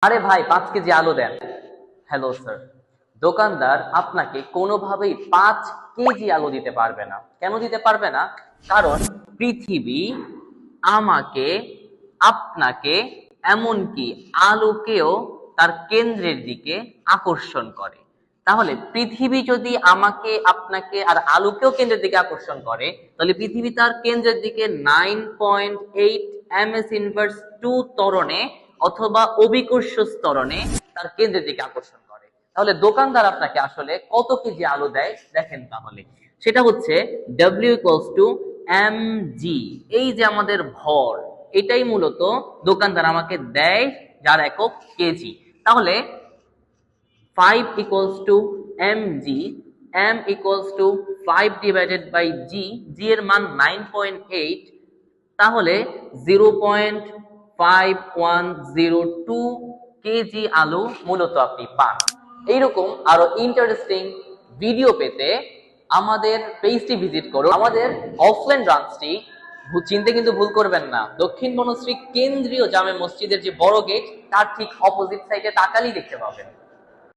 আরে ভাই 5 কেজি আলু দেন। Hello sir. দোকানদার আপনাকে কোনোভাবেই 5 কেজি আলু দিতে পারবে না। কেন দিতে পারবে না? কারণ পৃথিবী আমাকে, আপনাকে, এমনকি আলুকেও তার কেন্দ্রের দিকে আকর্ষণ করে। তাহলে পৃথিবী যদি আমাকে, আপনাকে আর আলুকেও কেন্দ্রের দিকে আকর্ষণ করে, তাহলে পৃথিবী তার কেন্দ্রের দিকে 9.8 ms ইনভার্স 2 ত্বরণে অথবা অভিকর্ষ ত্বরণে তার কেন্দ্রের দিকে আকর্ষণ করে। তাহলে দোকানদার আপনাকে আসলে কত কেজি আলু দেয় দেখেন, তাহলে সেটা হচ্ছে W ইকুয়ালস টু mg। এই যে আমাদের ভর, এটাই মূলত দোকানদার আমাকে দেয়, যার একক কেজি। তাহলে 5 equals to mg, m equals to 5 divided by g এর মান 9.8, তাহলে 0.5102 কেজি আলু মূলত আপনি পান। এইরকম আরো ইন্টারেস্টিং ভিডিও পেতে আমাদের পেজটি ভিজিট করুন। আমাদের অফলাইন ব্রাঞ্চটি চিনতে কিন্তু ভুল করবেন না, দক্ষিণ বনশ্রী কেন্দ্রীয় জামে মসজিদের যে বড় গেট, তার ঠিক অপোজিট সাইডে তাকালেই দেখতে পাবেন।